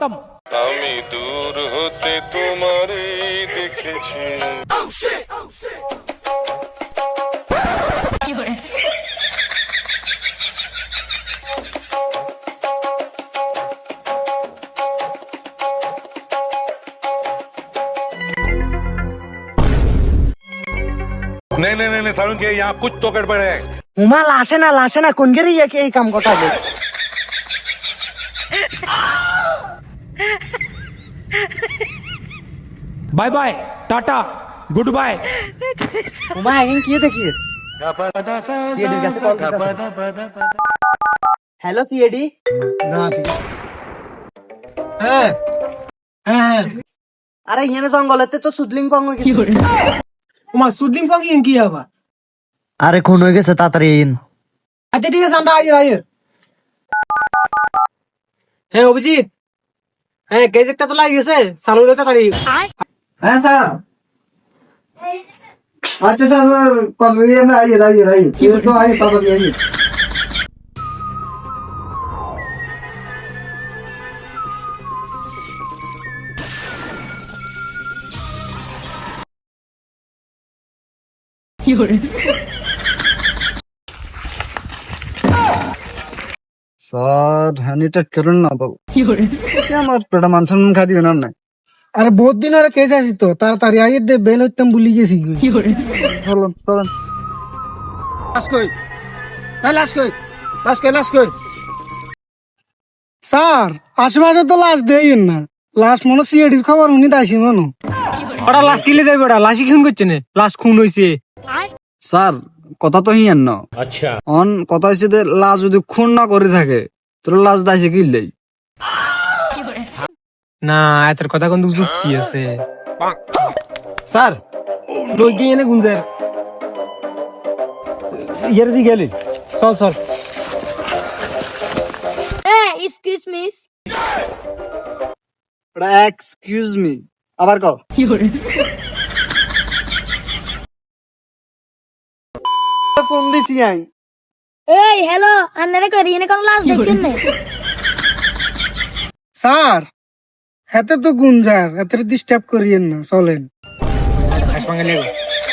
खत्म। আমি দূর হতে তোমারই দেখেছি। नहीं नहीं नहीं सारुण के यहाँ कुछ तो गड़बड़ है। উমা লাসে না কোন গেরে এই কাম কথা বল। Bye bye tata goodbye. Uma এখন কি দেখি সিএডি এর কাছে কল দিতে। Hello CAD. হ্যাঁ হ্যাঁ আরে এখানে জঙ্গলেতে তো সুদলিং পং হয়ে গেছে। তোমার সুদিন কি কি হবে? আরে খুন হয়ে গেছে তাড়াতাড়ি ইন। আচ্ছা ঠিক আছে আমরা আইয়ের হ্যাঁ অভিজিৎ হ্যাঁ গেজেটটা তো লাগিয়ে গেছে চালু রে তাড়াতাড়ি। হ্যাঁ স্যার। আচ্ছা স্যার কল দিয়ে আমরা আইয়ে কেউ তো আইয়ে তাড়াতাড়ি আইয়ে। স্যার হানিটা করুন না বাবু। সে আমার পেটা মানসন খা দিবে না। আরে বহুত দিন আরে কেস আছি তো তাড়াতাড়ি আইয়ে দে বেল হইতাম ভুলি গেছি। চলুন চলুন। লাশ কই হ্যাঁ লাশ কই স্যার আশেপাশে তো লাশ দেইন না। লাশ মনে সিএডির খবর উনি দাইছি মনো ওটা লাশ কিলে দেবে ওটা লাশই খুন করছে না লাশ খুন হইছে। স্যার কথা তো হিয়ান না। আচ্ছা অন কথা হইছে যে লাশ যদি খুন না করে থাকে তোর লাশ দাইছে কিললেই। না এত কথা কোন যুক্তি আছে স্যার লই গিয়ে এনে গুঞ্জার ইয়ার জি গেলি চল Hey, excuse me. Excuse me আবার কও। ফোন দিছি আমি। Hey, hello. আন্নারে করি এনে কোন লাশ দেখছেন না? স্যার এত তো গুঞ্জার এত ডিস্টার্ব করিয়েন না চলেন।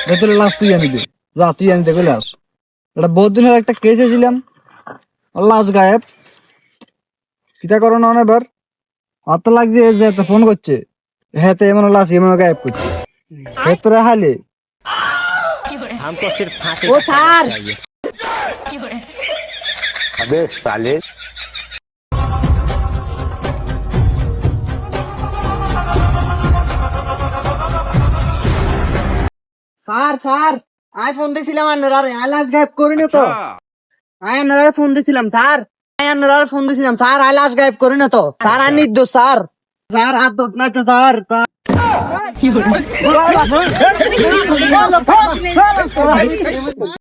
ভেতরে লাশ তুই আনি দে যা তুই আনি দেখে লাশ। এটা বহুত দিনের একটা কেস ছিলাম লাশ গায়েব। কিতা করো না এবার হাত লাগছে যে এত ফোন করছে হ্যাঁ এমন লাশ এমন গায়েব করছে ভেতরে হালে। हमको सिर्फ फांसी ও স্যার अबे साले স্যার আমি ফোন দিয়েছিলাম আপনারা লাশ গায়েব করিনি তো। আমি আপনারা ফোন দিয়েছিলাম স্যার আই লাশ গায়েব করি না তো স্যার আর নির্দোষ স্যার হাত ধর না তো স্যার।